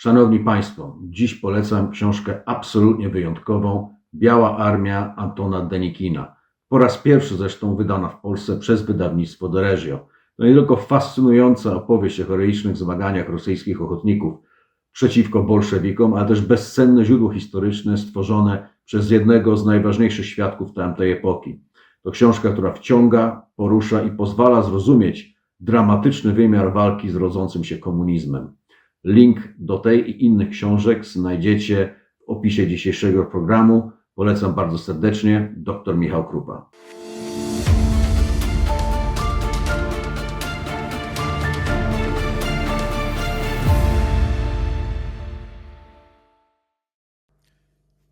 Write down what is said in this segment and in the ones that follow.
Szanowni Państwo, dziś polecam książkę absolutnie wyjątkową Biała Armia Antona Denikina. Po raz pierwszy zresztą wydana w Polsce przez wydawnictwo Droglo. To nie tylko fascynująca opowieść o heroicznych zmaganiach rosyjskich ochotników przeciwko bolszewikom, ale też bezcenne źródło historyczne stworzone przez jednego z najważniejszych świadków tamtej epoki. To książka, która wciąga, porusza i pozwala zrozumieć dramatyczny wymiar walki z rodzącym się komunizmem. Link do tej i innych książek znajdziecie w opisie dzisiejszego programu. Polecam bardzo serdecznie. Dr Michał Krupa.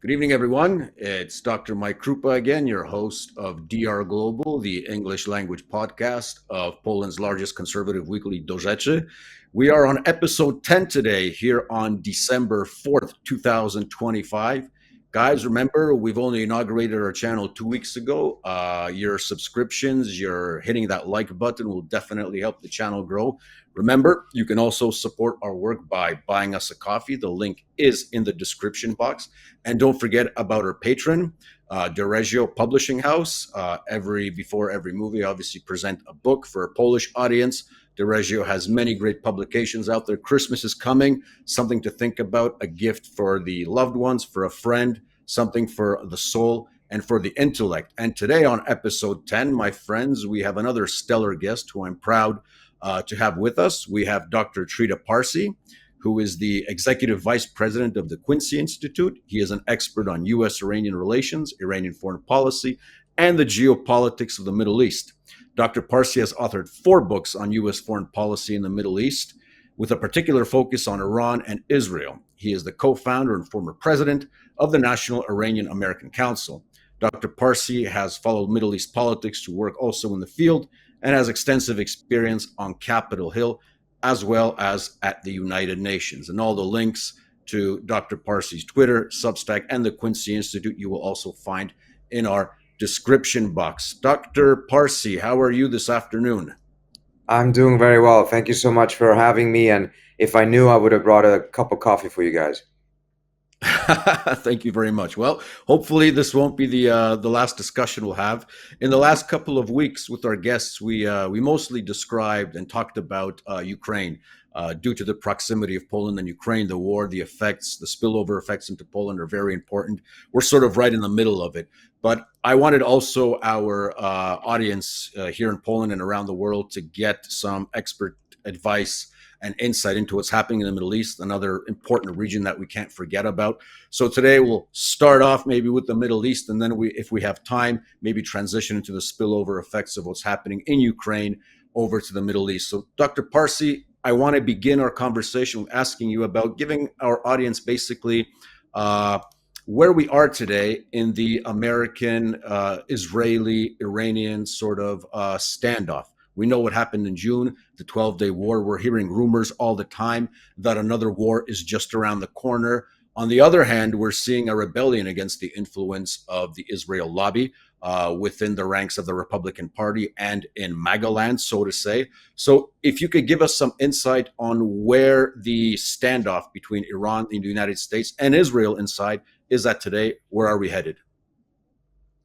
Good evening, everyone. It's Dr. Mike Krupa again, your host of drglobal, the English language podcast of Poland's largest conservative weekly Do Rzeczy. We are on episode 10 today here on December 4th, 2025. Guys, remember, we've only inaugurated our channel 2 weeks ago. Your subscriptions, your hitting that like button will definitely help the channel grow. Remember, you can also support our work by buying us a coffee. The link is in the description box. And don't forget about our patron, drglobal Publishing House. Before every movie, obviously present a book for a Polish audience. Drglobal has many great publications out there. Christmas is coming, something to think about, a gift for the loved ones, for a friend, something for the soul and for the intellect. And today on episode 10, my friends, we have another stellar guest who I'm proud to have with us. We have Dr. Trita Parsi, who is the Executive Vice President of the Quincy Institute. He is an expert on U.S.-Iranian relations, Iranian foreign policy, and the geopolitics of the Middle East. Dr. Parsi has authored 4 books on U.S. foreign policy in the Middle East, with a particular focus on Iran and Israel. He is the co-founder and former president of the National Iranian American Council. Dr. Parsi has followed Middle East politics to work also in the field and has extensive experience on Capitol Hill, as well as at the United Nations. And all the links to Dr. Parsi's Twitter, Substack, and the Quincy Institute you will also find in our description box. Dr. Parsi, how are you this afternoon? I'm doing very well. Thank you so much for having me. And if I knew, I would have brought a cup of coffee for you guys. Thank you very much. Well, hopefully this won't be the last discussion we'll have. In the last couple of weeks with our guests, we mostly described and talked about Ukraine. Due to the proximity of Poland and Ukraine, the war, the effects, the spillover effects into Poland are very important. We're sort of right in the middle of it. But I wanted also our audience here in Poland and around the world to get some expert advice and insight into what's happening in the Middle East, another important region that we can't forget about. So today we'll start off maybe with the Middle East, and then if we have time, maybe transition into the spillover effects of what's happening in Ukraine over to the Middle East. So Dr. Parsi, I want to begin our conversation with asking you about giving our audience basically where we are today in the American, Israeli, Iranian sort of standoff. We know what happened in June, the 12-day war. We're hearing rumors all the time that another war is just around the corner. On the other hand, we're seeing a rebellion against the influence of the Israel lobby within the ranks of the Republican Party and in MAGA land, so to say. So if you could give us some insight on where the standoff between Iran and the United States and Israel inside is at today, where are we headed?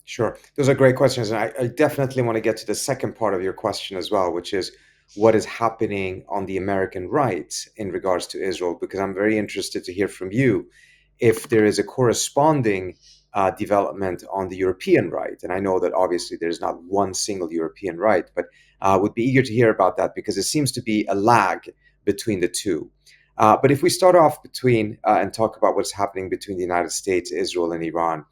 Sure. Those are great questions. And I definitely want to get to the second part of your question as well, which is what is happening on the American right in regards to Israel, because I'm very interested to hear from you if there is a corresponding development on the European right. And I know that obviously there's not one single European right, but would be eager to hear about that because it seems to be a lag between the two. But if we start off and talk about what's happening between the United States, Israel, and Iran,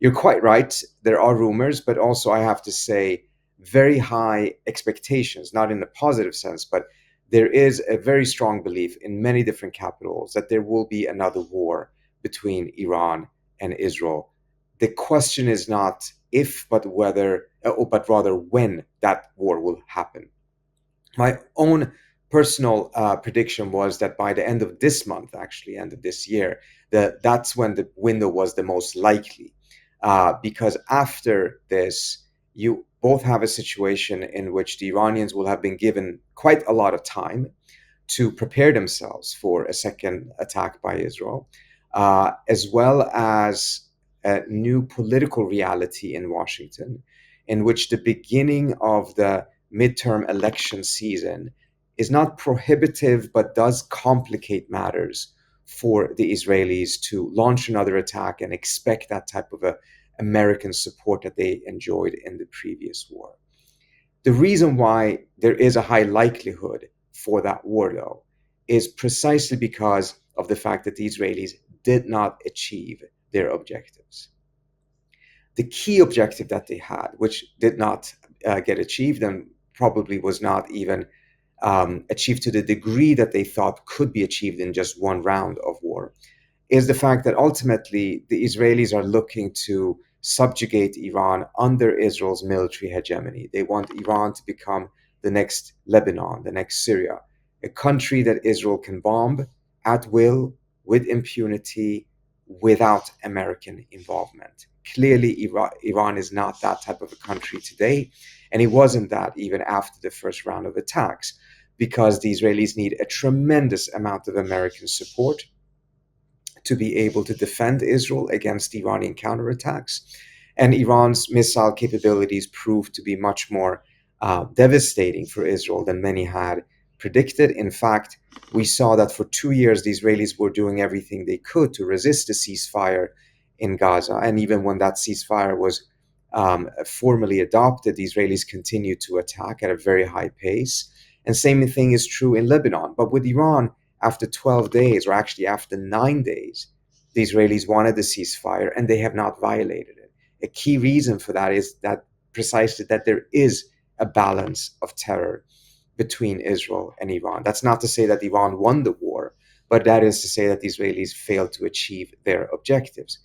you're quite right. There are rumors, but also I have to say very high expectations, not in a positive sense, but there is a very strong belief in many different capitals that there will be another war between Iran and Israel. The question is not if, but rather when that war will happen. My own personal prediction was that by the end of this month, actually, end of this year, that's when the window was the most likely. Because after this, you both have a situation in which the Iranians will have been given quite a lot of time to prepare themselves for a second attack by Israel, as well as a new political reality in Washington, in which the beginning of the midterm election season is not prohibitive but does complicate matters for the Israelis to launch another attack and expect that type of American support that they enjoyed in the previous war. The reason why there is a high likelihood for that war, though, is precisely because of the fact that the Israelis did not achieve their objectives. The key objective that they had, which did not get achieved and probably was not even achieved to the degree that they thought could be achieved in just one round of war, is the fact that ultimately the Israelis are looking to subjugate Iran under Israel's military hegemony. They want Iran to become the next Lebanon, the next Syria, a country that Israel can bomb at will, with impunity, without American involvement. Clearly, Iran is not that type of a country today, and it wasn't that even after the first round of attacks, because the Israelis need a tremendous amount of American support to be able to defend Israel against Iranian counterattacks. And Iran's missile capabilities proved to be much more devastating for Israel than many had predicted. In fact, we saw that for 2 years, the Israelis were doing everything they could to resist the ceasefire in Gaza. And even when that ceasefire was formally adopted, the Israelis continued to attack at a very high pace. And same thing is true in Lebanon. But with Iran, after 12 days, or actually after 9 days, the Israelis wanted the ceasefire and they have not violated it. A key reason for that is that precisely that there is a balance of terror between Israel and Iran. That's not to say that Iran won the war, but that is to say that the Israelis failed to achieve their objectives.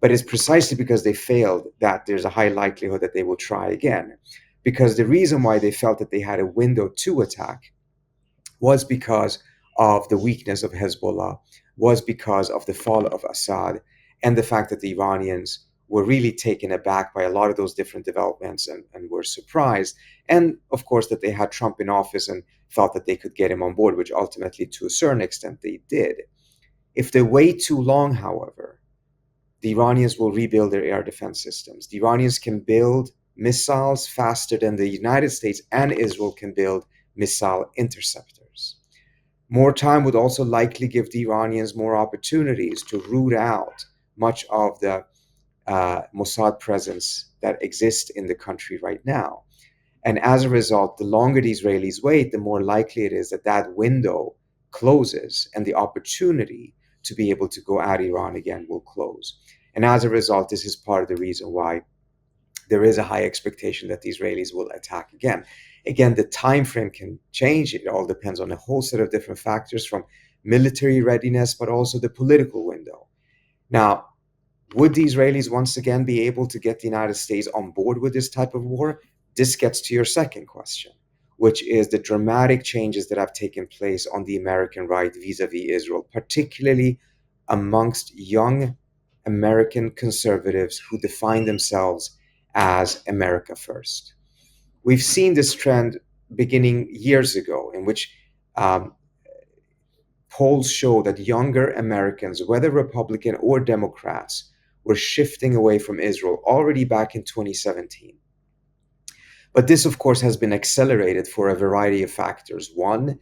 But it's precisely because they failed that there's a high likelihood that they will try again. Because the reason why they felt that they had a window to attack was because of the weakness of Hezbollah, was because of the fall of Assad, and the fact that the Iranians were really taken aback by a lot of those different developments and were surprised. And of course, that they had Trump in office and thought that they could get him on board, which ultimately, to a certain extent, they did. If they wait too long, however, the Iranians will rebuild their air defense systems. The Iranians can build missiles faster than the United States and Israel can build missile interceptors. More time would also likely give the Iranians more opportunities to root out much of the Mossad presence that exists in the country right now. And as a result, the longer the Israelis wait, the more likely it is that that window closes and the opportunity to be able to go at Iran again will close. And as a result, this is part of the reason why there is a high expectation that the Israelis will attack again. Again, the time frame can change. It all depends on a whole set of different factors, from military readiness, but also the political window. Now, would the Israelis once again be able to get the United States on board with this type of war? This gets to your second question, which is the dramatic changes that have taken place on the American right vis-a-vis Israel, particularly amongst young American conservatives who define themselves as America first. We've seen this trend beginning years ago, in which polls show that younger Americans, whether Republican or Democrats, were shifting away from Israel already back in 2017. But this, of course, has been accelerated for a variety of factors. One,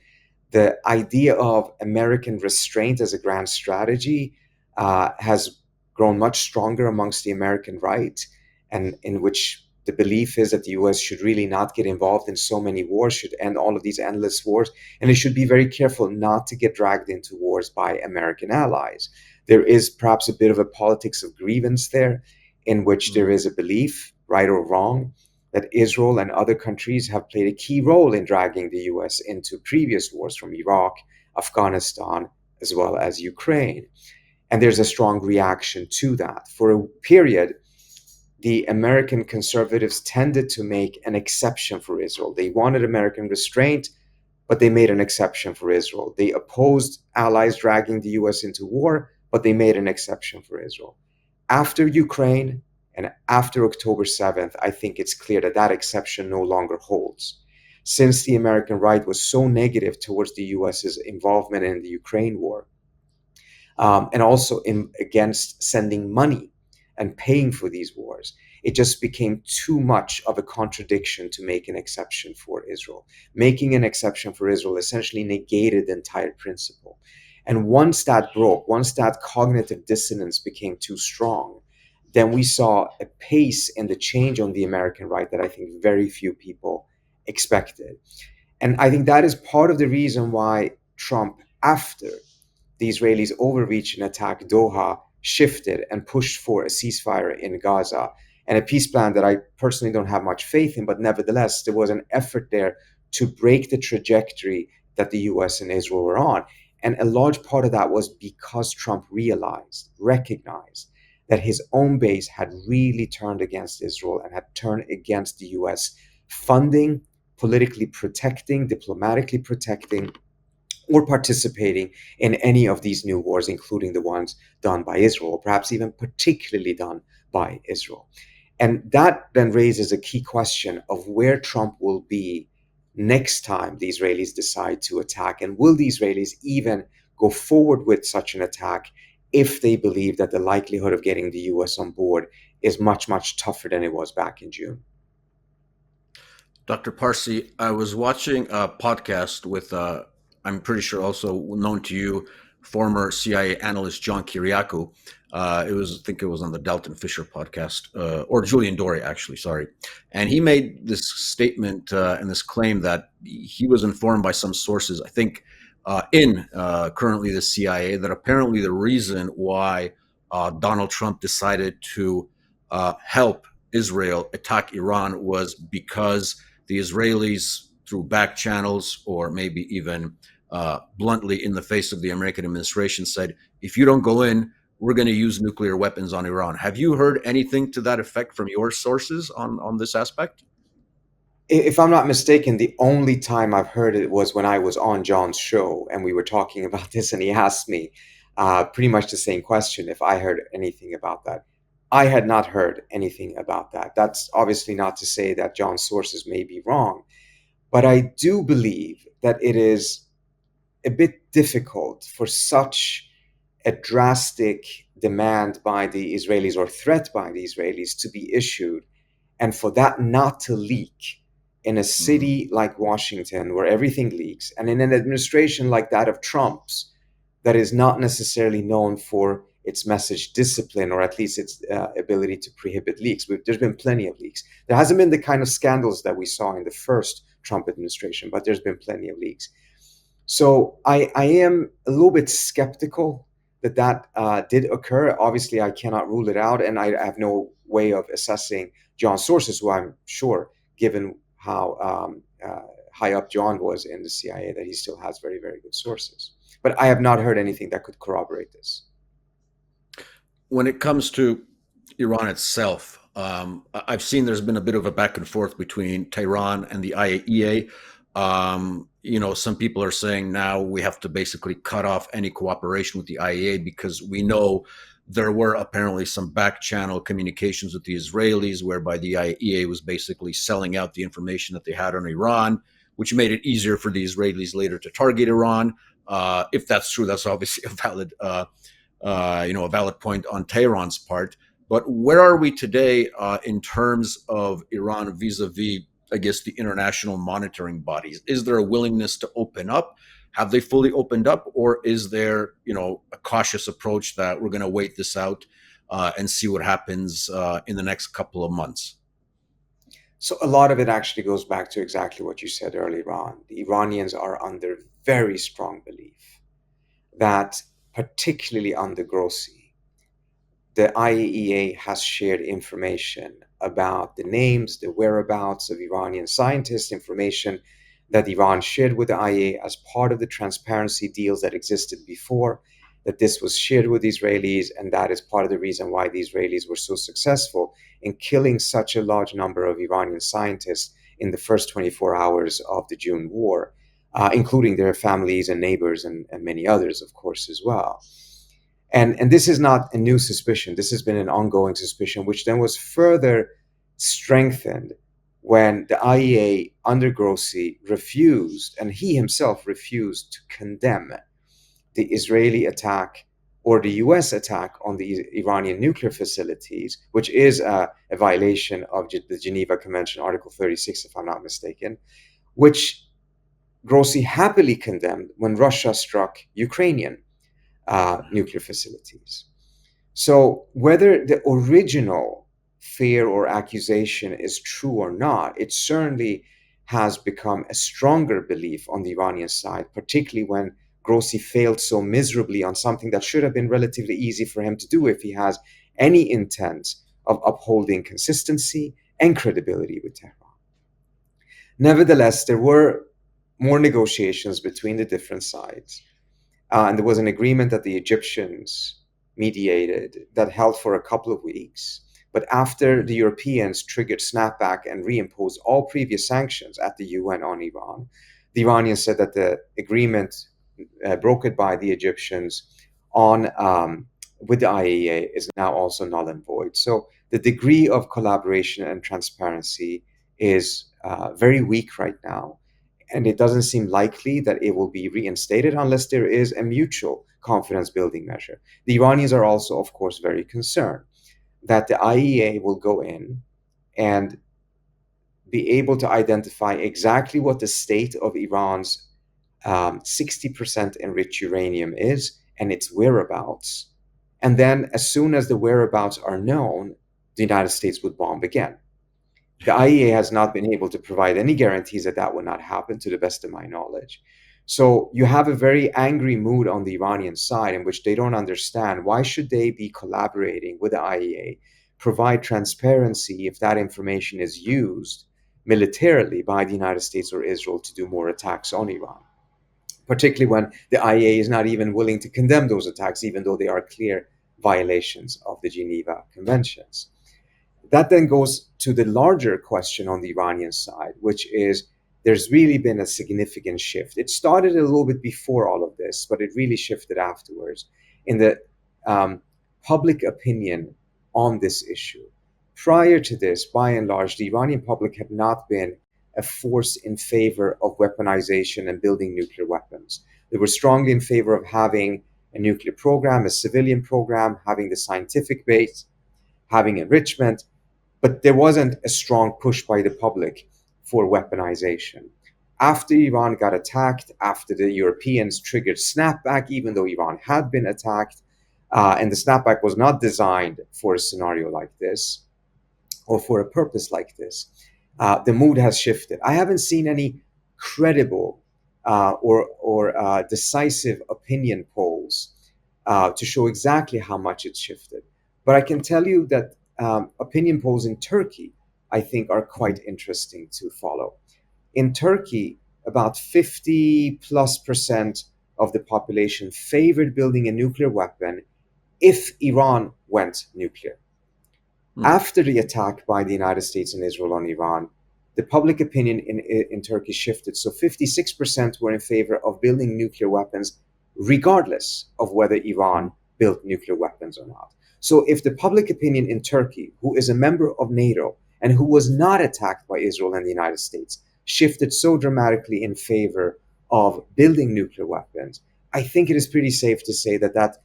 the idea of American restraint as a grand strategy has grown much stronger amongst the American right, and in which the belief is that the US should really not get involved in so many wars, should end all of these endless wars, and it should be very careful not to get dragged into wars by American allies. There is perhaps a bit of a politics of grievance there, in which there is a belief, right or wrong, that Israel and other countries have played a key role in dragging the US into previous wars, from Iraq, Afghanistan, as well as Ukraine. And there's a strong reaction to that. For a period, the American conservatives tended to make an exception for Israel. They wanted American restraint, but they made an exception for Israel. They opposed allies dragging the US into war, but they made an exception for Israel. After Ukraine and after October 7th, I think it's clear that that exception no longer holds. since the American right was so negative towards the US's involvement in the Ukraine war, and also against sending money and paying for these wars, it just became too much of a contradiction to make an exception for Israel. Making an exception for Israel essentially negated the entire principle. And once that broke, once that cognitive dissonance became too strong, then we saw a pace in the change on the American right that I think very few people expected. And I think that is part of the reason why Trump, after the Israelis' overreach and attack Doha, shifted and pushed for a ceasefire in Gaza and a peace plan that I personally don't have much faith in, but nevertheless, there was an effort there to break the trajectory that the US and Israel were on. And a large part of that was because Trump recognized that his own base had really turned against Israel and had turned against the US funding, politically protecting, diplomatically protecting, or participating in any of these new wars, including the ones done by Israel, or perhaps even particularly done by Israel. And that then raises a key question of where Trump will be next time the Israelis decide to attack. And will the Israelis even go forward with such an attack if they believe that the likelihood of getting the US on board is much, much tougher than it was back in June? Dr. Parsi, I was watching a podcast with, I'm pretty sure also known to you, former CIA analyst John Kiriakou. I think it was on the Dalton Fisher podcast, or Julian Dorey, actually, sorry. And he made this statement and this claim that he was informed by some sources, I think in currently the CIA, that apparently the reason why Donald Trump decided to help Israel attack Iran was because the Israelis, through back channels or maybe even bluntly in the face of the American administration, said, if you don't go in, we're going to use nuclear weapons on Iran. Have you heard anything to that effect from your sources on this aspect? If I'm not mistaken, the only time I've heard it was when I was on John's show and we were talking about this, and he asked me pretty much the same question if I heard anything about that. I had not heard anything about that. That's obviously not to say that John's sources may be wrong, but I do believe that it is a bit difficult for such a drastic demand by the Israelis or threat by the Israelis to be issued, and for that not to leak in a city like Washington where everything leaks, and in an administration like that of Trump's that is not necessarily known for its message discipline, or at least its ability to prohibit leaks. There's been plenty of leaks. There hasn't been the kind of scandals that we saw in the first Trump administration, but there's been plenty of leaks. So I am a little bit skeptical that did occur. Obviously, I cannot rule it out, and I have no way of assessing John's sources, who I'm sure, given how high up John was in the CIA, that he still has very, very good sources. But I have not heard anything that could corroborate this. When it comes to Iran itself, I've seen there's been a bit of a back and forth between Tehran and the IAEA. Some people are saying now we have to basically cut off any cooperation with the IAEA because we know there were apparently some back channel communications with the Israelis whereby the IAEA was basically selling out the information that they had on Iran, which made it easier for the Israelis later to target Iran. If that's true, that's obviously a valid point on Tehran's part. But where are we today in terms of Iran vis-a-vis, I guess, the international monitoring bodies? Is there a willingness to open up? Have they fully opened up, or is there, a cautious approach that we're going to wait this out and see what happens in the next couple of months? So a lot of it actually goes back to exactly what you said earlier on. The Iranians are under very strong belief that, particularly under Grossi, the IAEA has shared information about the names, the whereabouts of Iranian scientists, information that Iran shared with the IAEA as part of the transparency deals that existed before, that this was shared with Israelis, and that is part of the reason why the Israelis were so successful in killing such a large number of Iranian scientists in the first 24 hours of the June war, including their families and neighbors and many others, of course, as well. And this is not a new suspicion. This has been an ongoing suspicion, which then was further strengthened when the IAEA under Grossi refused, and he himself refused, to condemn the Israeli attack or the US attack on the Iranian nuclear facilities, which is a violation of the Geneva Convention, Article 36, if I'm not mistaken, which Grossi happily condemned when Russia struck Ukrainian nuclear facilities. So whether the original fear or accusation is true or not, it certainly has become a stronger belief on the Iranian side, particularly when Grossi failed so miserably on something that should have been relatively easy for him to do if he has any intent of upholding consistency and credibility with Tehran. Nevertheless, there were more negotiations between the different sides. And there was an agreement that the Egyptians mediated that held for a couple of weeks. But after the Europeans triggered snapback and reimposed all previous sanctions at the UN on Iran, the Iranians said that the agreement brokered by the Egyptians with the IAEA is now also null and void. So the degree of collaboration and transparency is very weak right now. And it doesn't seem likely that it will be reinstated unless there is a mutual confidence building measure. The Iranians are also, of course, very concerned that the IAEA will go in and be able to identify exactly what the state of Iran's 60% enriched uranium is and its whereabouts. And then as soon as the whereabouts are known, the United States would bomb again. The IAEA has not been able to provide any guarantees that that will not happen, to the best of my knowledge. So you have a very angry mood on the Iranian side in which they don't understand why should they be collaborating with the IAEA, provide transparency if that information is used militarily by the United States or Israel to do more attacks on Iran, particularly when the IAEA is not even willing to condemn those attacks, even though they are clear violations of the Geneva Conventions. That then goes to the larger question on the Iranian side, which is there's really been a significant shift. It started a little bit before all of this, but it really shifted afterwards in the public opinion on this issue. Prior to this, by and large, the Iranian public had not been a force in favor of weaponization and building nuclear weapons. They were strongly in favor of having a nuclear program, a civilian program, having the scientific base, having enrichment, but there wasn't a strong push by the public for weaponization. After Iran got attacked, after the Europeans triggered snapback, even though Iran had been attacked, and the snapback was not designed for a scenario like this or for a purpose like this, the mood has shifted. I haven't seen any credible or decisive opinion polls to show exactly how much it's shifted. But I can tell you that opinion polls in Turkey, I think, are quite interesting to follow. In Turkey, about 50+% of the population favored building a nuclear weapon if Iran went nuclear. After the attack by the United States and Israel on Iran, the public opinion in Turkey shifted. So 56% were in favor of building nuclear weapons, regardless of whether Iran built nuclear weapons or not. So if the public opinion in Turkey, who is a member of NATO and who was not attacked by Israel and the United States, shifted so dramatically in favor of building nuclear weapons, I think it is pretty safe to say that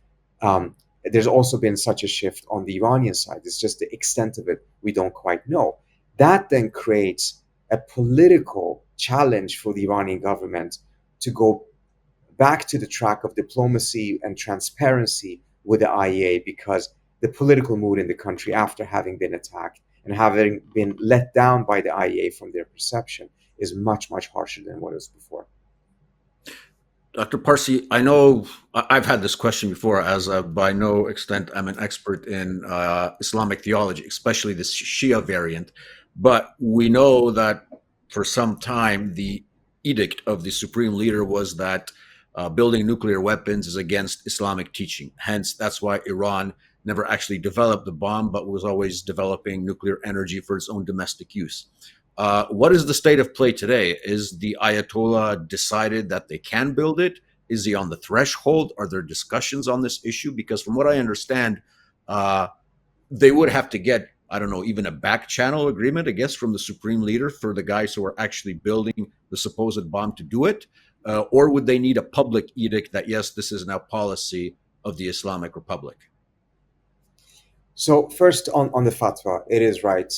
there's also been such a shift on the Iranian side. It's just the extent of it we don't quite know. That then creates a political challenge for the Iranian government to go back to the track of diplomacy and transparency with the IAEA, because the political mood in the country after having been attacked and having been let down by the IAEA from their perception is much, much harsher than what it was before. Dr. Parsi, I know I've had this question before, as by no extent I'm an expert in Islamic theology, especially the Shia variant. But we know that for some time, the edict of the supreme leader was that building nuclear weapons is against Islamic teaching. Hence, that's why Iran never actually developed the bomb, but was always developing nuclear energy for its own domestic use. What is the state of play today? Is the Ayatollah decided that they can build it? Is he on the threshold? Are there discussions on this issue? Because from what I understand, they would have to get I don't know, even a back channel agreement, I guess, from the supreme leader for the guys who are actually building the supposed bomb to do it? Or would they need a public edict that, yes, this is now policy of the Islamic Republic? So first on the fatwa, it is right.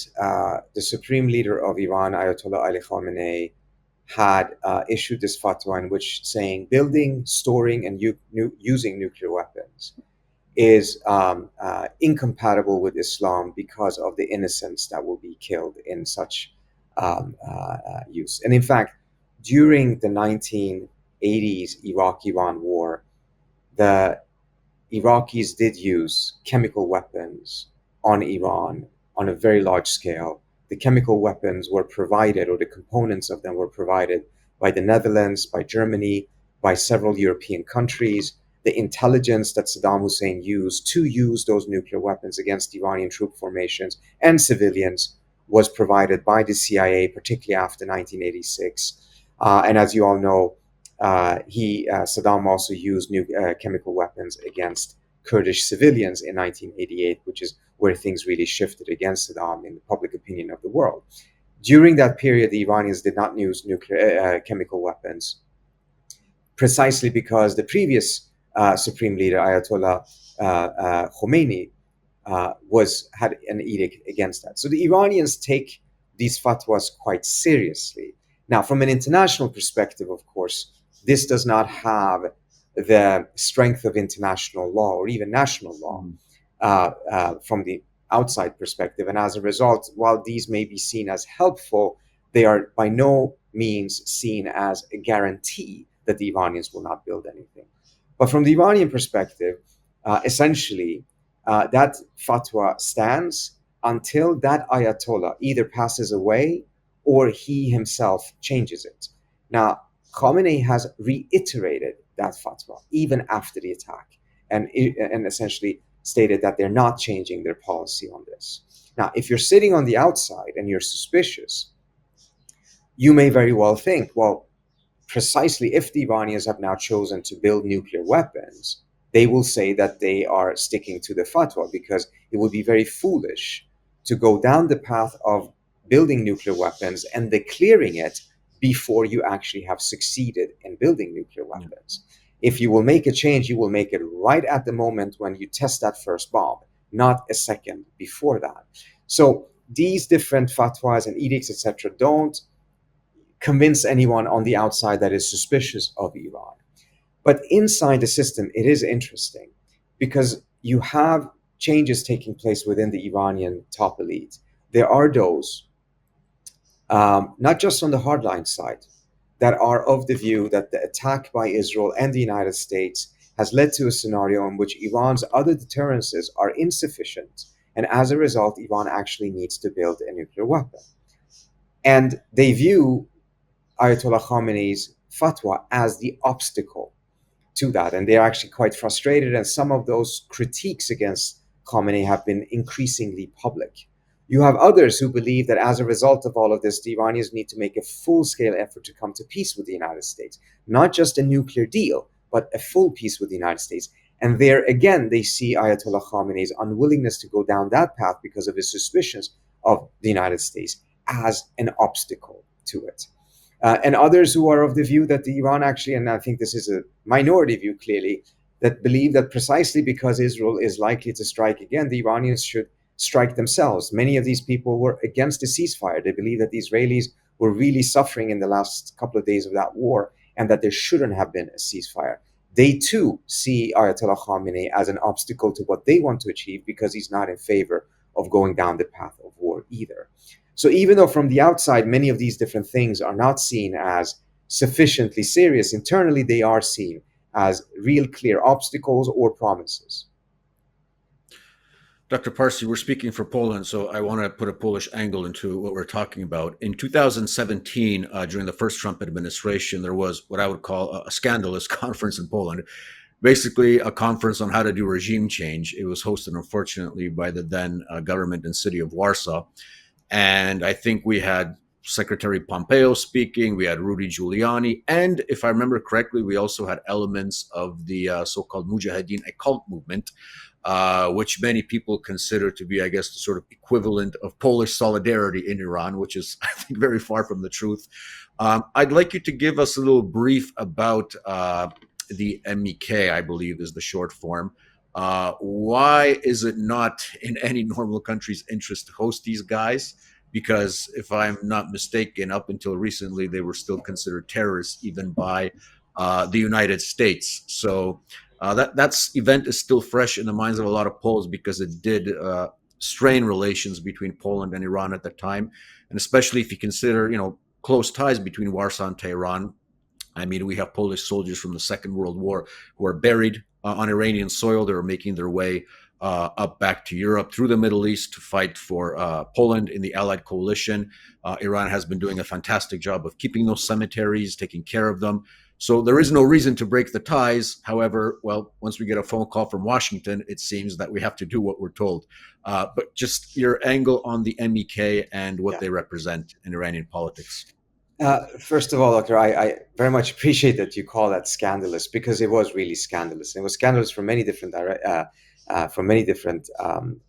The supreme leader of Iran, Ayatollah Ali Khamenei, had issued this fatwa in which saying building, storing, and using nuclear weapons is incompatible with Islam because of the innocents that will be killed in such use. And in fact, during the 1980s Iraq-Iran war, the Iraqis did use chemical weapons on Iran on a very large scale. The chemical weapons were provided, or the components of them were provided by the Netherlands, by Germany, by several European countries. The intelligence that Saddam Hussein used to use those nuclear weapons against Iranian troop formations and civilians was provided by the CIA, particularly after 1986. And as you all know, Saddam also used chemical weapons against Kurdish civilians in 1988, which is where things really shifted against Saddam in the public opinion of the world. During that period, the Iranians did not use chemical weapons, precisely because the previous supreme leader, Ayatollah Khomeini, had an edict against that. So the Iranians take these fatwas quite seriously. Now, from an international perspective, of course, this does not have the strength of international law or even national law from the outside perspective. And as a result, while these may be seen as helpful, they are by no means seen as a guarantee that the Iranians will not build anything. But from the Iranian perspective, essentially, that fatwa stands until that Ayatollah either passes away or he himself changes it. Now, Khamenei has reiterated that fatwa even after the attack and essentially stated that they're not changing their policy on this. Now, if you're sitting on the outside and you're suspicious, you may very well think, well, precisely if the Iranians have now chosen to build nuclear weapons, they will say that they are sticking to the fatwa, because it would be very foolish to go down the path of building nuclear weapons and declaring it before you actually have succeeded in building nuclear weapons. If you will make a change, you will make it right at the moment when you test that first bomb, not a second before that. So these different fatwas and edicts, etc., don't convince anyone on the outside that is suspicious of Iran. But inside the system, it is interesting because you have changes taking place within the Iranian top elite. There are those, not just on the hardline side, that are of the view that the attack by Israel and the United States has led to a scenario in which Iran's other deterrences are insufficient, and as a result, Iran actually needs to build a nuclear weapon. And they view Ayatollah Khamenei's fatwa as the obstacle to that, and they're actually quite frustrated, and some of those critiques against Khamenei have been increasingly public. You have others who believe that as a result of all of this, the Iranians need to make a full-scale effort to come to peace with the United States. Not just a nuclear deal, but a full peace with the United States. And there again, they see Ayatollah Khamenei's unwillingness to go down that path because of his suspicions of the United States as an obstacle to it. And others who are of the view that the Iran actually, and I think this is a minority view clearly, that believe that precisely because Israel is likely to strike again, the Iranians should strike themselves. Many of these people were against a ceasefire. They believe that the Israelis were really suffering in the last couple of days of that war and that there shouldn't have been a ceasefire. They too see Ayatollah Khamenei as an obstacle to what they want to achieve because he's not in favor of going down the path of war either. So even though from the outside, many of these different things are not seen as sufficiently serious, internally they are seen as real clear obstacles or promises. Dr. Parsi, we're speaking for Poland, so I want to put a Polish angle into what we're talking about. In 2017, during the first Trump administration, there was what I would call a scandalous conference in Poland, basically a conference on how to do regime change. It was hosted, unfortunately, by the then government and city of Warsaw. And I think we had Secretary Pompeo speaking, we had Rudy Giuliani, and if I remember correctly, we also had elements of the so-called Mujahideen, a cult movement. which many people consider to be, I guess, the sort of equivalent of Polish solidarity in Iran, which is, I think, very far from the truth. I'd like you to give us a little brief about the MEK, I believe is the short form. Why is it not in any normal country's interest to host these guys? Because if I'm not mistaken, up until recently, they were still considered terrorists, even by the United States. So that event is still fresh in the minds of a lot of Poles because it did strain relations between Poland and Iran at the time, and especially if you consider, close ties between Warsaw and Tehran. I mean, we have Polish soldiers from the Second World War who are buried on Iranian soil. They're making their way up back to Europe through the Middle East to fight for Poland in the Allied coalition. Iran has been doing a fantastic job of keeping those cemeteries, taking care of them. So there is no reason to break the ties. However, well, once we get a phone call from Washington, it seems that we have to do what we're told. But just your angle on the MEK and what they represent in Iranian politics. First of all, Doctor, I very much appreciate that you call that scandalous, because it was really scandalous. It was scandalous for many different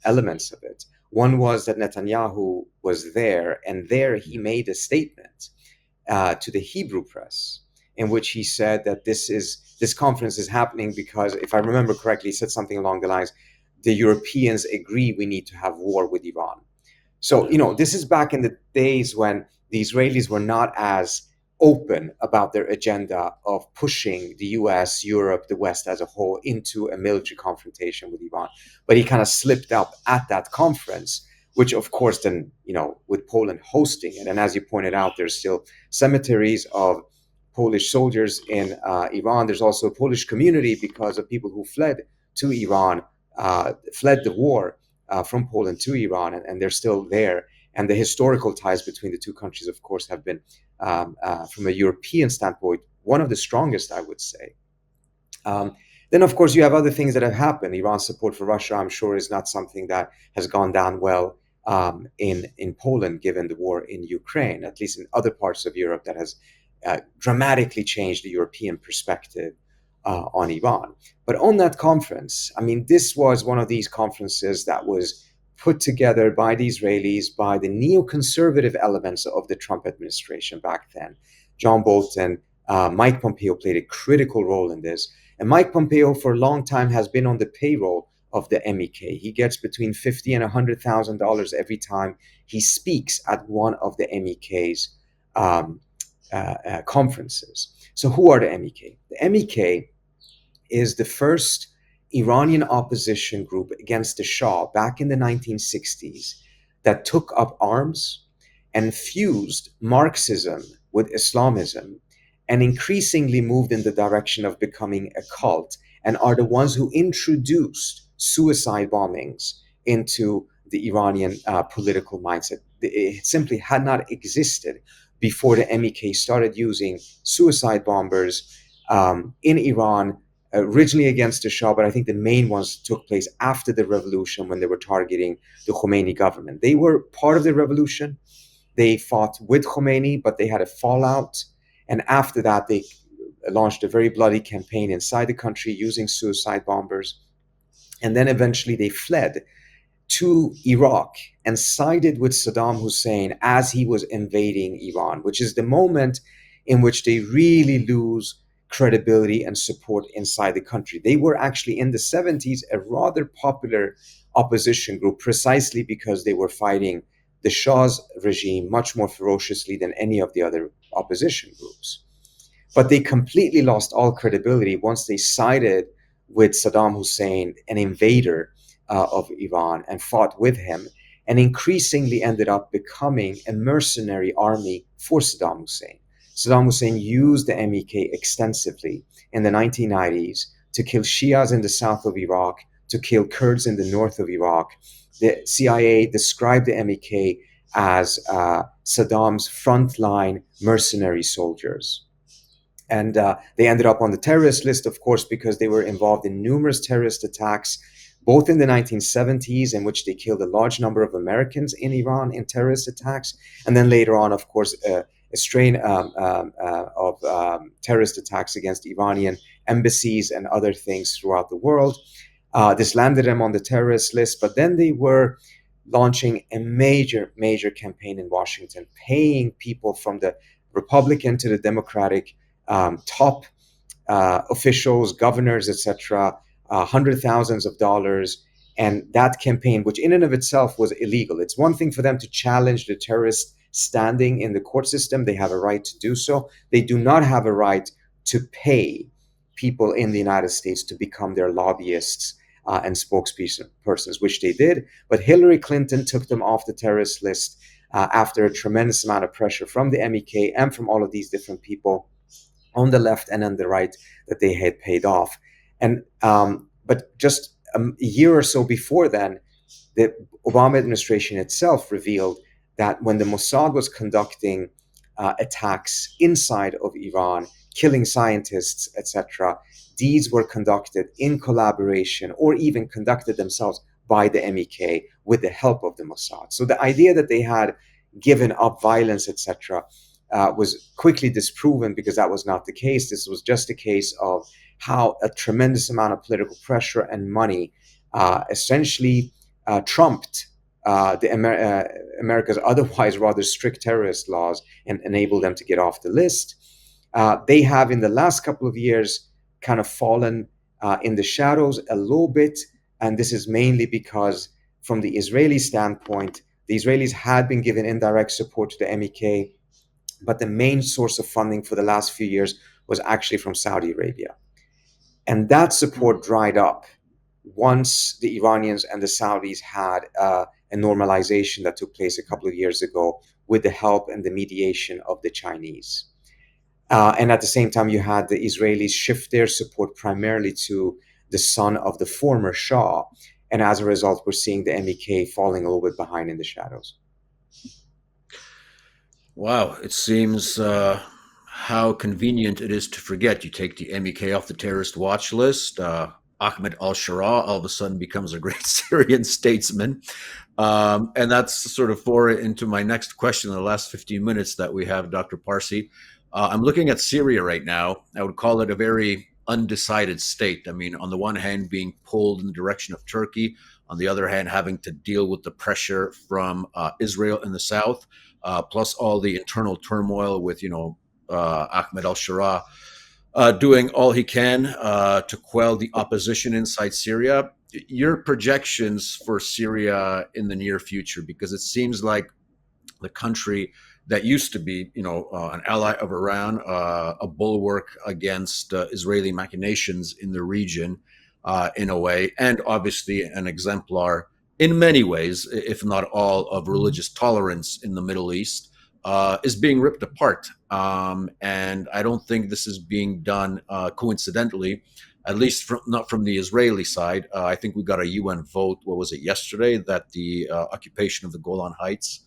elements of it. One was that Netanyahu was there, and there he made a statement to the Hebrew press in which he said that this conference is happening because, if I remember correctly, he said something along the lines, the Europeans agree we need to have war with Iran. So, this is back in the days when the Israelis were not as open about their agenda of pushing the US, Europe, the West as a whole into a military confrontation with Iran. But he kind of slipped up at that conference, which of course then, with Poland hosting it. And as you pointed out, there's still cemeteries of Polish soldiers in Iran. There's also a Polish community because of people who fled to Iran, fled the war from Poland to Iran, and they're still there. And the historical ties between the two countries, of course, have been, from a European standpoint, one of the strongest, I would say. Then, of course, you have other things that have happened. Iran's support for Russia, I'm sure, is not something that has gone down well in Poland, given the war in Ukraine, at least in other parts of Europe, that has dramatically changed the European perspective on Iran. But on that conference, I mean, this was one of these conferences that was put together by the Israelis, by the neoconservative elements of the Trump administration back then. John Bolton, Mike Pompeo played a critical role in this. And Mike Pompeo, for a long time, has been on the payroll of the MEK. He gets between $50,000 and $100,000 every time he speaks at one of the MEK's conferences. So who are the MEK? The MEK is the first Iranian opposition group against the Shah back in the 1960s that took up arms and fused Marxism with Islamism and increasingly moved in the direction of becoming a cult, and are the ones who introduced suicide bombings into the Iranian political mindset. It simply had not existed before the MEK started using suicide bombers in Iran, originally against the Shah, but I think the main ones took place after the revolution when they were targeting the Khomeini government. They were part of the revolution. They fought with Khomeini, but they had a fallout. And after that, they launched a very bloody campaign inside the country using suicide bombers. And then eventually they fled to Iraq and sided with Saddam Hussein as he was invading Iran, which is the moment in which they really lose credibility and support inside the country. They were actually in the 70s a rather popular opposition group, precisely because they were fighting the Shah's regime much more ferociously than any of the other opposition groups. But they completely lost all credibility once they sided with Saddam Hussein, an invader of Iran, and fought with him, and increasingly ended up becoming a mercenary army for Saddam Hussein. Saddam Hussein used the MEK extensively in the 1990s to kill Shias in the south of Iraq, to kill Kurds in the north of Iraq. The CIA described the MEK as Saddam's frontline mercenary soldiers. And they ended up on the terrorist list, of course, because they were involved in numerous terrorist attacks, both in the 1970s, in which they killed a large number of Americans in Iran in terrorist attacks, and then later on, of course, a strain of terrorist attacks against Iranian embassies and other things throughout the world. This landed them on the terrorist list, but then they were launching a major campaign in Washington, paying people from the Republican to the Democratic top officials, governors, etc., hundred thousands of dollars. And that campaign, which in and of itself was illegal, it's one thing for them to challenge the terrorist standing in the court system. They have a right to do so. They do not have a right to pay people in the United States to become their lobbyists and spokespersons, which they did. But Hillary Clinton took them off the terrorist list after a tremendous amount of pressure from the MEK and from all of these different people on the left and on the right that they had paid off. And but just a year or so before then, the Obama administration itself revealed that when the Mossad was conducting attacks inside of Iran, killing scientists, etc., these were conducted in collaboration or even conducted themselves by the MEK with the help of the Mossad. So the idea that they had given up violence, etc., was quickly disproven because that was not the case. This was just a case of how a tremendous amount of political pressure and money essentially trumped America's otherwise rather strict terrorist laws and enabled them to get off the list. They have, in the last couple of years, kind of fallen in the shadows a little bit. And this is mainly because, from the Israeli standpoint, the Israelis had been given indirect support to the MEK, but the main source of funding for the last few years was actually from Saudi Arabia. And that support dried up once the Iranians and the Saudis had a normalization that took place a couple of years ago with the help and the mediation of the Chinese. And at the same time, you had the Israelis shift their support primarily to the son of the former Shah. And as a result, we're seeing the MEK falling a little bit behind in the shadows. Wow, it seems how convenient it is to forget. You take the MEK off the terrorist watch list. Ahmed al-Shara all of a sudden becomes a great Syrian statesman. And that's sort of foray into my next question in the last 15 minutes that we have, Dr. Parsi. I'm looking at Syria right now. I would call it a very undecided state. I mean, on the one hand, being pulled in the direction of Turkey, on the other hand, having to deal with the pressure from Israel in the south, plus all the internal turmoil with, Ahmed al-Shara doing all he can to quell the opposition inside Syria. Your projections for Syria in the near future, because it seems like the country that used to be, an ally of Iran, a bulwark against Israeli machinations in the region, in a way, and obviously an exemplar in many ways, if not all, of religious tolerance in the Middle East, is being ripped apart. And I don't think this is being done coincidentally, at least not from the Israeli side. I think we got a UN vote, what was it, yesterday, that the occupation of the Golan Heights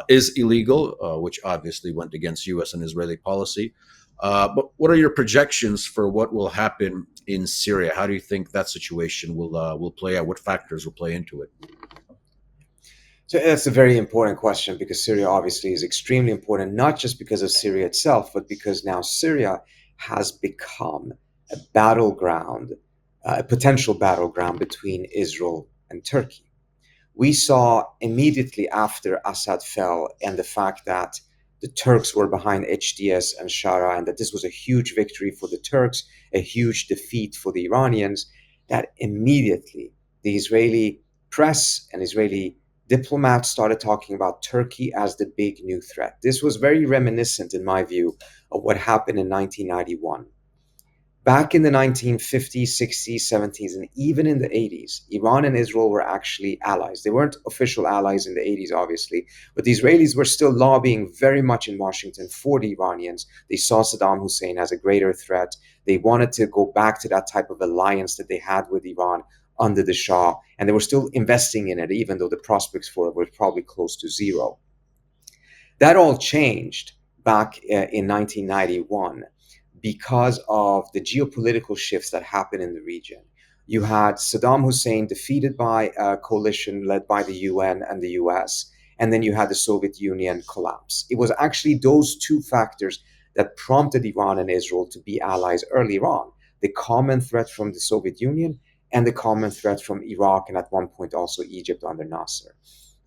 is illegal, which obviously went against U.S. and Israeli policy. But what are your projections for what will happen in Syria? How do you think that situation will play out? What factors will play into it? So that's a very important question, because Syria obviously is extremely important, not just because of Syria itself, but because now Syria has become a battleground, a potential battleground between Israel and Turkey. We saw immediately after Assad fell, and the fact that the Turks were behind HDS and Shara, and that this was a huge victory for the Turks, a huge defeat for the Iranians, that immediately the Israeli press and Israeli diplomats started talking about Turkey as the big new threat. This was very reminiscent, in my view, of what happened in 1991. Back in the 1950s, 60s, 70s, and even in the 80s, Iran and Israel were actually allies. They weren't official allies in the 80s, obviously, but the Israelis were still lobbying very much in Washington for the Iranians. They saw Saddam Hussein as a greater threat. They wanted to go back to that type of alliance that they had with Iran under the Shah, and they were still investing in it, even though the prospects for it were probably close to zero. That all changed back in 1991 because of the geopolitical shifts that happened in the region. You had Saddam Hussein defeated by a coalition led by the UN and the US, and then you had the Soviet Union collapse. It was actually those two factors that prompted Iran and Israel to be allies earlier on. The common threat from the Soviet Union and the common threat from Iraq and at one point also Egypt under Nasser.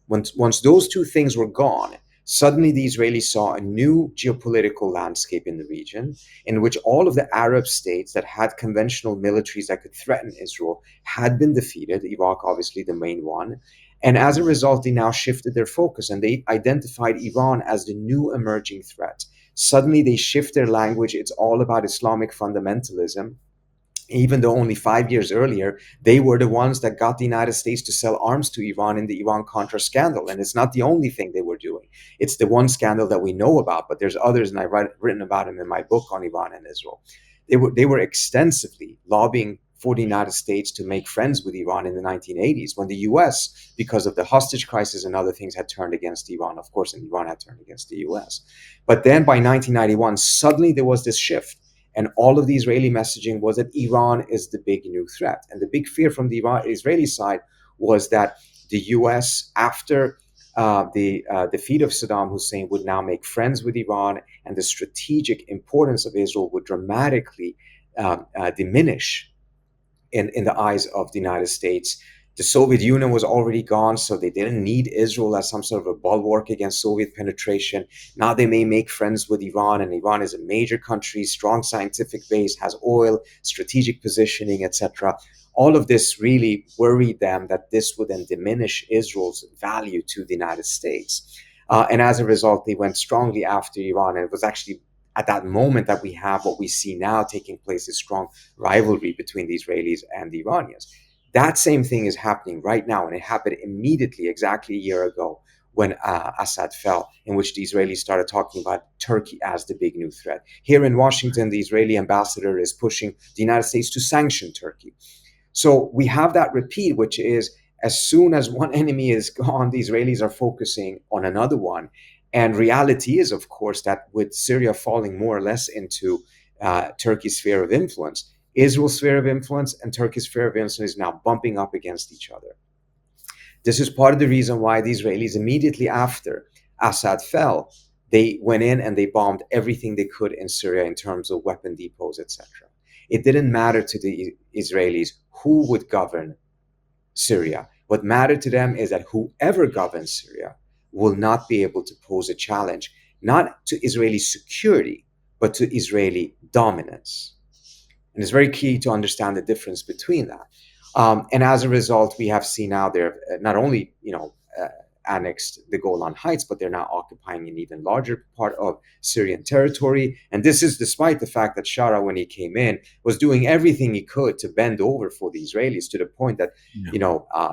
Once those two things were gone, suddenly the Israelis saw a new geopolitical landscape in the region in which all of the Arab states that had conventional militaries that could threaten Israel had been defeated, Iraq obviously the main one. And as a result, they now shifted their focus and they identified Iran as the new emerging threat. Suddenly they shift their language. It's all about Islamic fundamentalism, even though only 5 years earlier, they were the ones that got the United States to sell arms to Iran in the Iran-Contra scandal. And it's not the only thing they were doing. It's the one scandal that we know about, but there's others, and I've written about them in my book on Iran and Israel. They were extensively lobbying for the United States to make friends with Iran in the 1980s, when the US, because of the hostage crisis and other things, had turned against Iran, of course, and Iran had turned against the US. But then by 1991, suddenly there was this shift. And all of the Israeli messaging was that Iran is the big new threat. And the big fear from the Israeli side was that the US, after the defeat of Saddam Hussein, would now make friends with Iran, and the strategic importance of Israel would dramatically diminish in the eyes of the United States. The Soviet Union was already gone, so they didn't need Israel as some sort of a bulwark against Soviet penetration. Now they may make friends with Iran, and Iran is a major country, strong scientific base, has oil, strategic positioning, etc. All of this really worried them that this would then diminish Israel's value to the United States. And as a result, they went strongly after Iran, and it was actually at that moment that we have what we see now taking place, is strong rivalry between the Israelis and the Iranians. That same thing is happening right now, and it happened immediately, exactly a year ago, when Assad fell, in which the Israelis started talking about Turkey as the big new threat. Here in Washington, the Israeli ambassador is pushing the United States to sanction Turkey. So we have that repeat, which is as soon as one enemy is gone, the Israelis are focusing on another one. And reality is, of course, that with Syria falling more or less into Turkey's sphere of influence, Israel's sphere of influence and Turkey's sphere of influence is now bumping up against each other. This is part of the reason why the Israelis, immediately after Assad fell, they went in and they bombed everything they could in Syria in terms of weapon depots, etc. It didn't matter to the Israelis who would govern Syria. What mattered to them is that whoever governs Syria will not be able to pose a challenge, not to Israeli security, but to Israeli dominance. And it's very key to understand the difference between that. And as a result, we have seen now they're not only, annexed the Golan Heights, but they're now occupying an even larger part of Syrian territory. And this is despite the fact that Shara, when he came in, was doing everything he could to bend over for the Israelis, to the point that,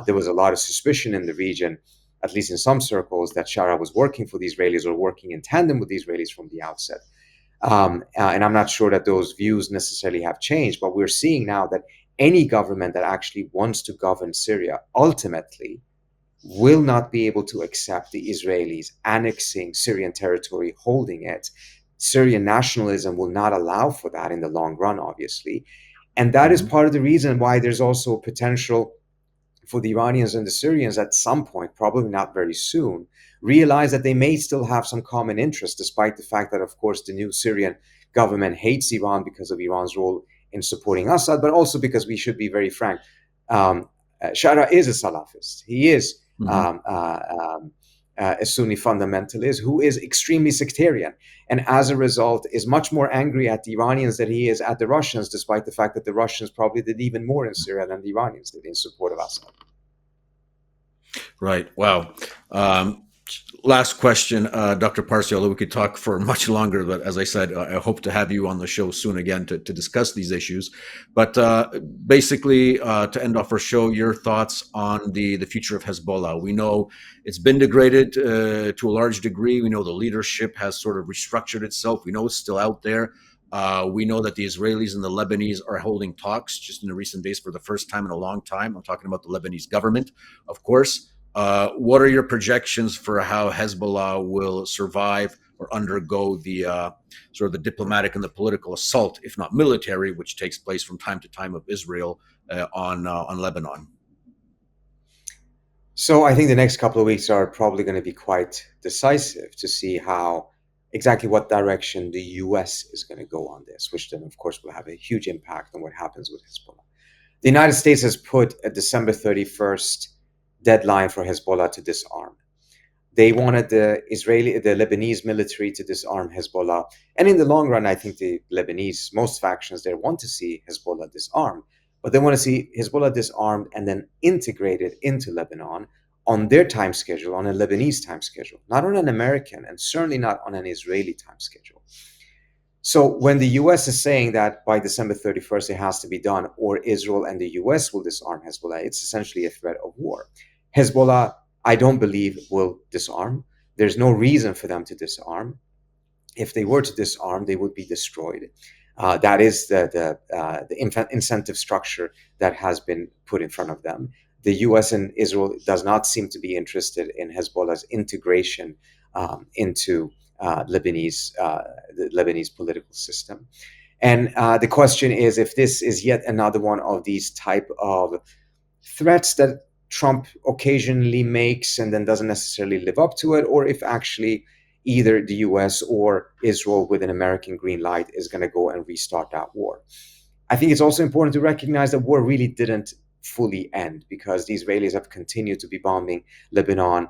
there was a lot of suspicion in the region, at least in some circles, that Shara was working for the Israelis or working in tandem with the Israelis from the outset. And I'm not sure that those views necessarily have changed, but we're seeing now that any government that actually wants to govern Syria ultimately will not be able to accept the Israelis annexing Syrian territory, holding it. Syrian nationalism will not allow for that in the long run, obviously. And that is part of the reason why there's also potential for the Iranians and the Syrians at some point, probably not very soon, realize that they may still have some common interests, despite the fact that, of course, the new Syrian government hates Iran because of Iran's role in supporting Assad, but also because we should be very frank. Shara is a Salafist. He is a Sunni fundamentalist who is extremely sectarian, and as a result is much more angry at the Iranians than he is at the Russians, despite the fact that the Russians probably did even more in Syria than the Iranians did in support of Assad. Right. Wow. Last question, Dr. Parsi, although we could talk for much longer, but as I said, I hope to have you on the show soon again to discuss these issues. But basically, to end off our show, your thoughts on the future of Hezbollah. We know it's been degraded to a large degree. We know the leadership has sort of restructured itself. We know it's still out there. We know that the Israelis and the Lebanese are holding talks just in the recent days for the first time in a long time. I'm talking about the Lebanese government, of course. What are your projections for how Hezbollah will survive or undergo the sort of the diplomatic and the political assault, if not military, which takes place from time to time of Israel on Lebanon? So I think the next couple of weeks are probably going to be quite decisive to see how exactly what direction the US is going to go on this, which then, of course, will have a huge impact on what happens with Hezbollah. The United States has put a December 31st deadline for Hezbollah to disarm. They wanted the Lebanese military to disarm Hezbollah. And in the long run, I think the Lebanese, most factions there want to see Hezbollah disarmed, but they want to see Hezbollah disarmed and then integrated into Lebanon on their time schedule, on a Lebanese time schedule, not on an American, and certainly not on an Israeli time schedule. So when the US is saying that by December 31st it has to be done, or Israel and the US will disarm Hezbollah, it's essentially a threat of war. Hezbollah, I don't believe, will disarm. There's no reason for them to disarm. If they were to disarm, they would be destroyed. That is the incentive structure that has been put in front of them. The US and Israel does not seem to be interested in Hezbollah's integration into the Lebanese political system. And the question is if this is yet another one of these type of threats that Trump occasionally makes and then doesn't necessarily live up to it, or if actually either the US or Israel with an American green light is going to go and restart that war. I think it's also important to recognize that war really didn't fully end, because the Israelis have continued to be bombing Lebanon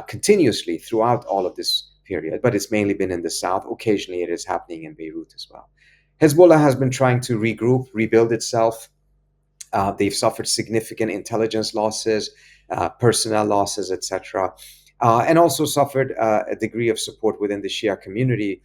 continuously throughout all of this period, but it's mainly been in the south. Occasionally it is happening in Beirut as well. Hezbollah has been trying to regroup, rebuild itself. They've suffered significant intelligence losses, personnel losses, etc., and also suffered a degree of support within the Shia community,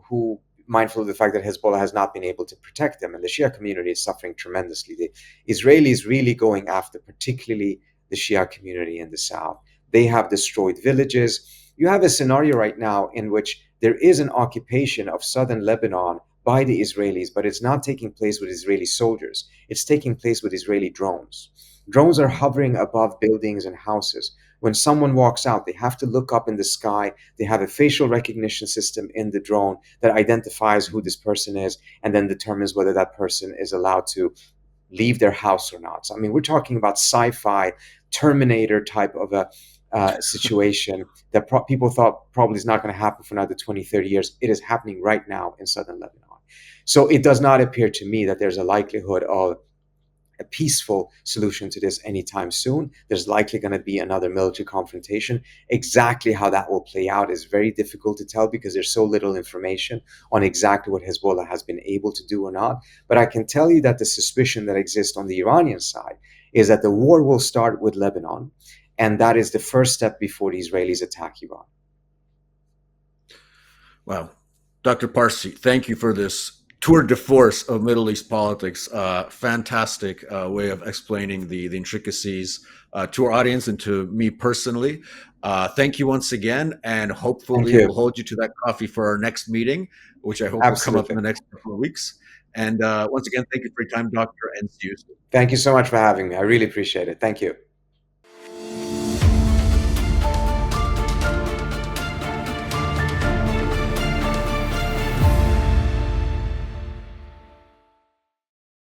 who, mindful of the fact that Hezbollah has not been able to protect them, and the Shia community is suffering tremendously. The Israelis really going after particularly the Shia community in the south. They have destroyed villages. You have a scenario right now in which there is an occupation of southern Lebanon by the Israelis, but it's not taking place with Israeli soldiers. It's taking place with Israeli drones. Drones are hovering above buildings and houses. When someone walks out, they have to look up in the sky. They have a facial recognition system in the drone that identifies who this person is and then determines whether that person is allowed to leave their house or not. So, I mean, we're talking about sci-fi, Terminator type of a situation that people thought probably is not going to happen for another 20, 30 years. It is happening right now in southern Lebanon. So it does not appear to me that there's a likelihood of a peaceful solution to this anytime soon. There's likely going to be another military confrontation. Exactly how that will play out is very difficult to tell, because there's so little information on exactly what Hezbollah has been able to do or not. But I can tell you that the suspicion that exists on the Iranian side is that the war will start with Lebanon, and that is the first step before the Israelis attack Iran. Wow. Dr. Parsi, thank you for this tour de force of Middle East politics. Fantastic way of explaining the intricacies to our audience and to me personally. Thank you once again, and hopefully we'll hold you to that coffee for our next meeting, which I hope will come up in the next couple of weeks. And once again, thank you for your time, Doctor, and see you soon. Thank you so much for having me. I really appreciate it. Thank you.